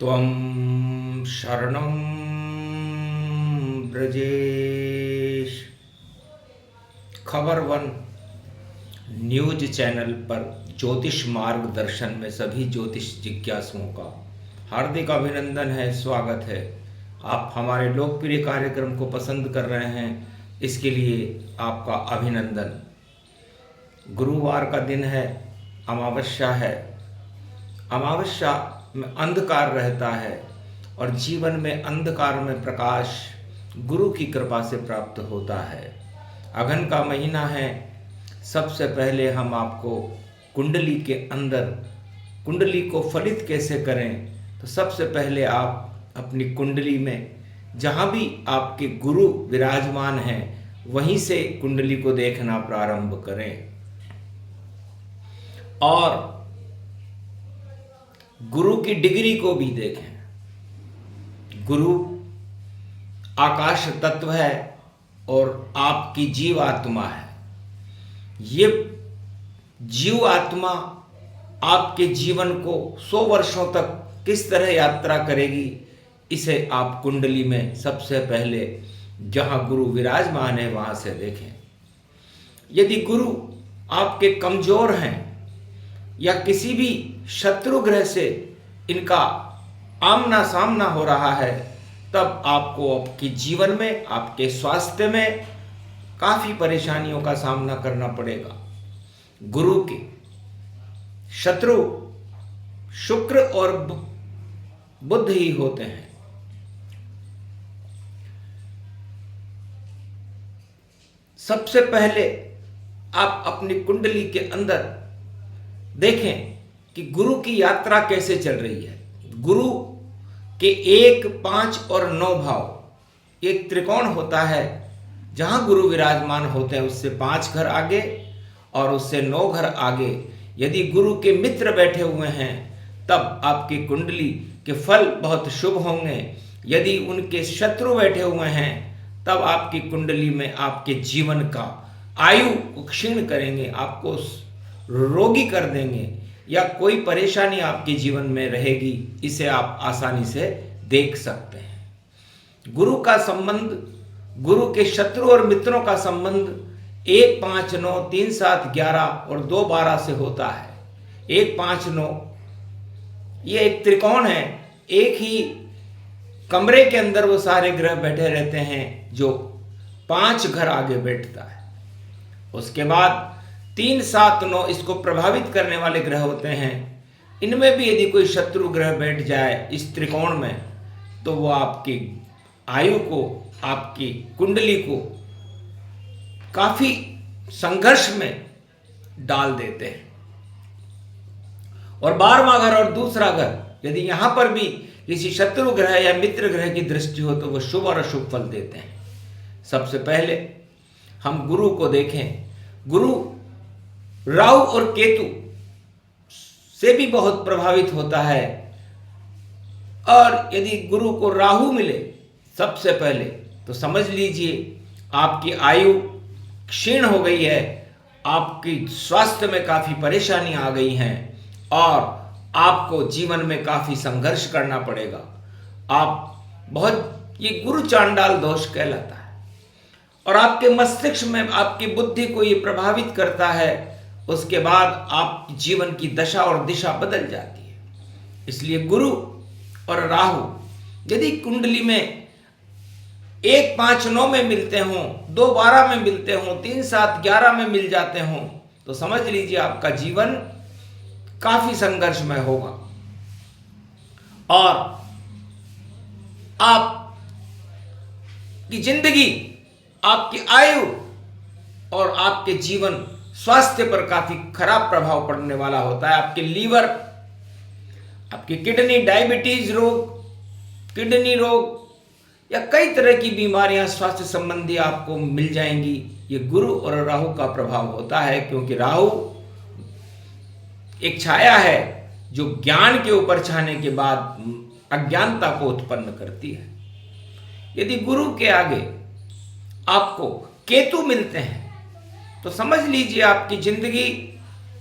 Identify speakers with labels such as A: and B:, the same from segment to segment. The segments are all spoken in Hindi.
A: त्वं शरणं ब्रजेश। खबर वन न्यूज चैनल पर ज्योतिष मार्गदर्शन में सभी ज्योतिष जिज्ञासुओं का हार्दिक अभिनंदन है, स्वागत है। आप हमारे लोकप्रिय कार्यक्रम को पसंद कर रहे हैं, इसके लिए आपका अभिनंदन। गुरुवार का दिन है, अमावस्या है। अमावस्या में अंधकार रहता है और जीवन में अंधकार में प्रकाश गुरु की कृपा से प्राप्त होता है। अगन का महीना है। सबसे पहले हम आपको कुंडली के अंदर कुंडली को फलित कैसे करें, तो सबसे पहले आप अपनी कुंडली में जहाँ भी आपके गुरु विराजमान हैं वहीं से कुंडली को देखना प्रारंभ करें और गुरु की डिग्री को भी देखें। गुरु आकाश तत्व है और आपकी जीव आत्मा है। ये जीव आत्मा आपके जीवन को 100 वर्षों तक किस तरह यात्रा करेगी, इसे आप कुंडली में सबसे पहले जहां गुरु विराजमान है वहां से देखें। यदि गुरु आपके कमजोर हैं या किसी भी शत्रु ग्रह से इनका आमना सामना हो रहा है, तब आपको आपके जीवन में, आपके स्वास्थ्य में काफी परेशानियों का सामना करना पड़ेगा। गुरु के शत्रु शुक्र और बुध ही होते हैं। सबसे पहले आप अपनी कुंडली के अंदर देखें कि गुरु की यात्रा कैसे चल रही है। गुरु के 1, 5 और 9 भाव एक त्रिकोण होता है। जहां गुरु विराजमान होते हैं उससे 5 घर आगे और उससे 9 घर आगे यदि गुरु के मित्र बैठे हुए हैं, तब आपकी कुंडली के फल बहुत शुभ होंगे। यदि उनके शत्रु बैठे हुए हैं, तब आपकी कुंडली में आपके जीवन का आयु को क्षीण करेंगे, आपको रोगी कर देंगे या कोई परेशानी आपके जीवन में रहेगी। इसे आप आसानी से देख सकते हैं। गुरु का संबंध, गुरु के शत्रु और मित्रों का संबंध 1, 5, 9, 3, 7, 11 और 2, 12 से होता है। 1, 5, 9 ये एक त्रिकोण है। एक ही कमरे के अंदर वो सारे ग्रह बैठे रहते हैं जो 5 घर आगे बैठता है। उसके बाद 3, 7, 9 इसको प्रभावित करने वाले ग्रह होते हैं। इनमें भी यदि कोई शत्रु ग्रह बैठ जाए इस त्रिकोण में, तो वो आपकी आयु को, आपकी कुंडली को काफी संघर्ष में डाल देते हैं। और 12वां घर और दूसरा घर यदि यहां पर भी किसी शत्रु ग्रह या मित्र ग्रह की दृष्टि हो, तो वो शुभ और अशुभ फल देते हैं। सबसे पहले हम गुरु को देखें। गुरु राहु और केतु से भी बहुत प्रभावित होता है। और यदि गुरु को राहु मिले सबसे पहले, तो समझ लीजिए आपकी आयु क्षीण हो गई है, आपकी स्वास्थ्य में काफी परेशानी आ गई हैं और आपको जीवन में काफी संघर्ष करना पड़ेगा। ये गुरु चांडाल दोष कहलाता है और आपके मस्तिष्क में, आपकी बुद्धि को ये प्रभावित करता है। उसके बाद आप जीवन की दशा और दिशा बदल जाती है। इसलिए गुरु और राहु यदि कुंडली में 1, 5, 9 में मिलते हों, 2, 12 में मिलते हों, 3, 7, 11 में मिल जाते हों, तो समझ लीजिए आपका जीवन काफी संघर्षमय होगा और आपकी जिंदगी, आपकी आयु और आपके जीवन स्वास्थ्य पर काफी खराब प्रभाव पड़ने वाला होता है। आपके लीवर, आपकी किडनी, डायबिटीज रोग, किडनी रोग या कई तरह की बीमारियां स्वास्थ्य संबंधी आपको मिल जाएंगी। ये गुरु और राहु का प्रभाव होता है, क्योंकि राहु एक छाया है जो ज्ञान के ऊपर छाने के बाद अज्ञानता को उत्पन्न करती है। यदि गुरु के आगे आपको केतु मिलते हैं, तो समझ लीजिए आपकी जिंदगी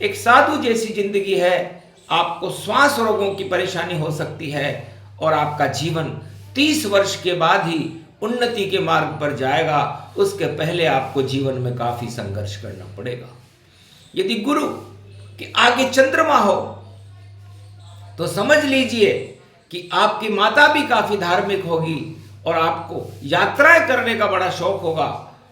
A: एक साधु जैसी जिंदगी है। आपको श्वास रोगों की परेशानी हो सकती है और आपका जीवन 30 वर्ष के बाद ही उन्नति के मार्ग पर जाएगा। उसके पहले आपको जीवन में काफी संघर्ष करना पड़ेगा। यदि गुरु के आगे चंद्रमा हो तो समझ लीजिए कि आपकी माता भी काफी धार्मिक होगी और आपको यात्राएं करने का बड़ा शौक होगा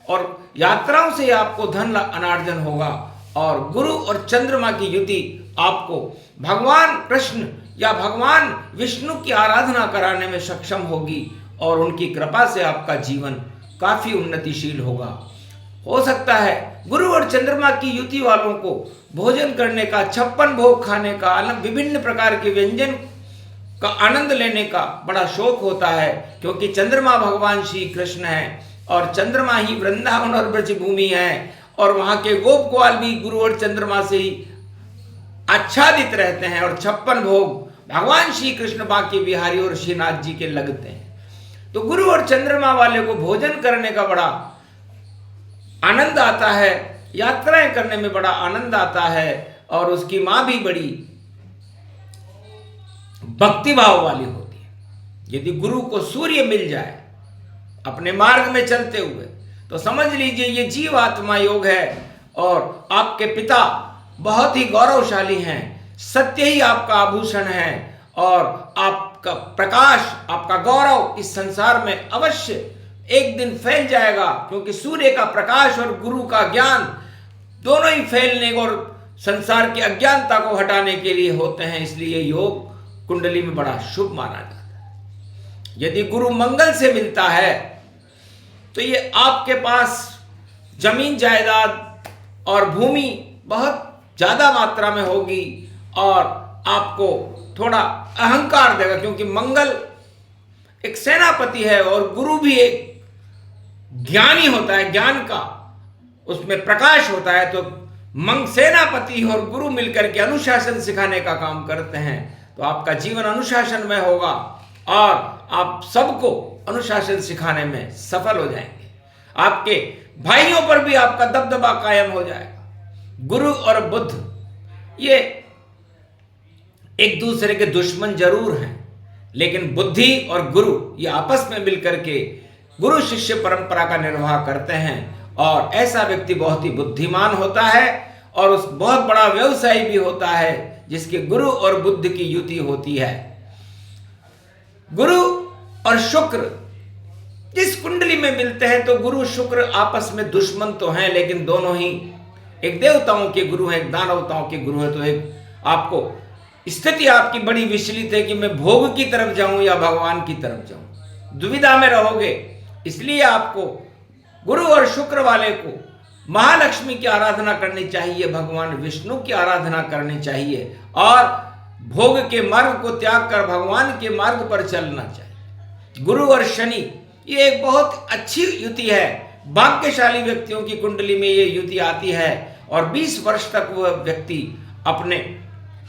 A: और यात्राओं से आपको धन अनार्जन होगा। और गुरु और चंद्रमा की युति आपको भगवान कृष्ण या भगवान विष्णु की आराधना कराने में सक्षम होगी और उनकी कृपा से आपका जीवन काफी उन्नतिशील होगा। हो सकता है गुरु और चंद्रमा की युति वालों को भोजन करने का, 56 भोग खाने का, विभिन्न प्रकार के व्यंजन का आनंद लेने का बड़ा शौक होता है, क्योंकि चंद्रमा भगवान श्री कृष्ण है और चंद्रमा ही वृंदावन और ब्रज भूमि है और वहां के गोप ग्वाल भी गुरु और चंद्रमा से ही आच्छादित रहते हैं और 56 भोग भगवान श्री कृष्ण बांके बिहारी और श्रीनाथ जी के लगते हैं। तो गुरु और चंद्रमा वाले को भोजन करने का बड़ा आनंद आता है, यात्राएं करने में बड़ा आनंद आता है और उसकी मां भी बड़ी भक्तिभाव वाली होती है। यदि गुरु को सूर्य मिल जाए अपने मार्ग में चलते हुए तो समझ लीजिए ये जीव आत्मा योग है और आपके पिता बहुत ही गौरवशाली हैं, सत्य ही आपका आभूषण है और आपका प्रकाश, आपका गौरव इस संसार में अवश्य एक दिन फैल जाएगा, क्योंकि सूर्य का प्रकाश और गुरु का ज्ञान दोनों ही फैलने और संसार की अज्ञानता को हटाने के लिए होते हैं। इसलिए योग कुंडली में बड़ा शुभ माना जाता है। यदि गुरु मंगल से मिलता है तो ये आपके पास जमीन जायदाद और भूमि बहुत ज्यादा मात्रा में होगी और आपको थोड़ा अहंकार देगा, क्योंकि मंगल एक सेनापति है और गुरु भी एक ज्ञानी होता है, ज्ञान का उसमें प्रकाश होता है। तो सेनापति और गुरु मिलकर के अनुशासन सिखाने का काम करते हैं, तो आपका जीवन अनुशासन में होगा और आप सबको अनुशासन सिखाने में सफल हो जाएंगे। आपके भाइयों पर भी आपका दबदबा कायम हो जाएगा। गुरु और बुध ये एक दूसरे के दुश्मन जरूर हैं, लेकिन बुद्धि और गुरु ये आपस में मिलकर के गुरु शिष्य परंपरा का निर्वाह करते हैं और ऐसा व्यक्ति बहुत ही बुद्धिमान होता है और उस बहुत बड़ा व्यवसायी भी होता है जिसके गुरु और बुध की युति होती है। गुरु और शुक्र जिस कुंडली में मिलते हैं तो गुरु शुक्र आपस में दुश्मन तो हैं, लेकिन दोनों ही एक देवताओं के गुरु हैं, एक दानवताओं के गुरु हैं। तो एक आपको स्थिति आपकी बड़ी विचलित है कि मैं भोग की तरफ जाऊं या भगवान की तरफ जाऊं, दुविधा में रहोगे। इसलिए आपको गुरु और शुक्र वाले को महालक्ष्मी की आराधना करनी चाहिए, भगवान विष्णु की आराधना करनी चाहिए और भोग के मार्ग को त्याग कर भगवान के मार्ग पर चलना चाहिए। गुरु और शनि ये एक बहुत अच्छी युति है। भाग्यशाली व्यक्तियों की कुंडली में ये युति आती है और 20 वर्ष तक वह व्यक्ति अपने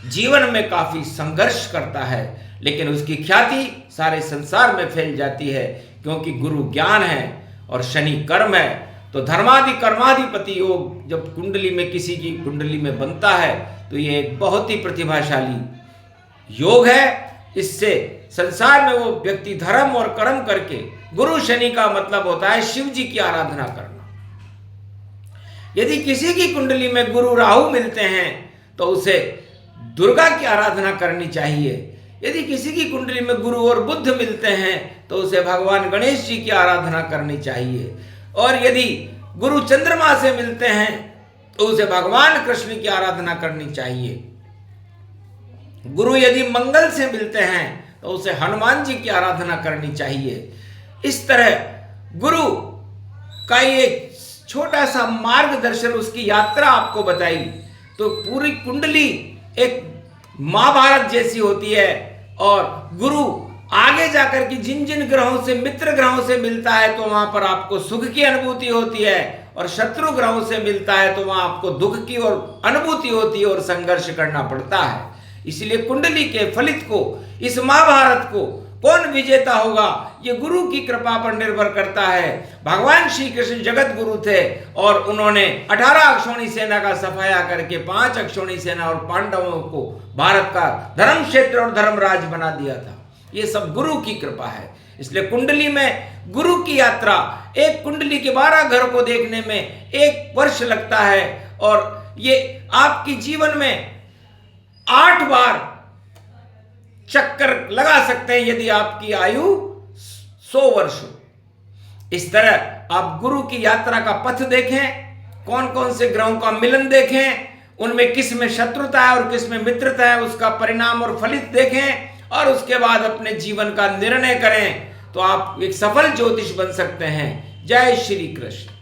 A: जीवन में काफी संघर्ष करता है, लेकिन उसकी ख्याति सारे संसार में फैल जाती है, क्योंकि गुरु ज्ञान है और शनि कर्म है। तो धर्मादि कर्माधिपति योग जब कुंडली में किसी की कुंडली में बनता है तो ये एक बहुत ही प्रतिभाशाली योग है। इससे संसार में वो व्यक्ति धर्म और कर्म करके, गुरु शनि का मतलब होता है शिव जी की आराधना करना। यदि किसी की कुंडली में गुरु राहु मिलते हैं तो उसे दुर्गा की आराधना करनी चाहिए। यदि किसी की कुंडली में गुरु और बुध मिलते हैं तो उसे भगवान गणेश जी की आराधना करनी चाहिए। और यदि गुरु चंद्रमा से मिलते हैं तो उसे भगवान कृष्ण की आराधना करनी चाहिए। गुरु यदि मंगल से मिलते हैं तो उसे हनुमान जी की आराधना करनी चाहिए। इस तरह गुरु का एक छोटा सा मार्गदर्शन, उसकी यात्रा आपको बताई तो पूरी कुंडली एक महाभारत जैसी होती है। और गुरु आगे जाकर के जिन जिन ग्रहों से, मित्र ग्रहों से मिलता है तो वहां पर आपको सुख की अनुभूति होती है और शत्रु ग्रहों से मिलता है तो वहां आपको दुख की और अनुभूति होती है और संघर्ष करना पड़ता है। इसलिए कुंडली के फलित को, इस महाभारत को कौन विजेता होगा ये गुरु की कृपा पर निर्भर करता है। भगवान श्री कृष्ण जगत गुरु थे और उन्होंने 18 अक्षौणी सेना का सफाया करके 5 अक्षौणी सेना और पांडवों को भारत का धर्म क्षेत्र और धर्मराज बना दिया था। ये सब गुरु की कृपा है। इसलिए कुंडली में गुरु की यात्रा, एक कुंडली के 12 घर को देखने में 1 वर्ष लगता है, और ये आपकी जीवन में 8 बार चक्कर लगा सकते हैं यदि आपकी आयु 100 वर्ष हो। इस तरह आप गुरु की यात्रा का पथ देखें, कौन कौन से ग्रहों का मिलन देखें, उनमें किस में शत्रुता है और किस में मित्रता है, उसका परिणाम और फलित देखें, और उसके बाद अपने जीवन का निर्णय करें, तो आप एक सफल ज्योतिष बन सकते हैं। जय श्री कृष्ण।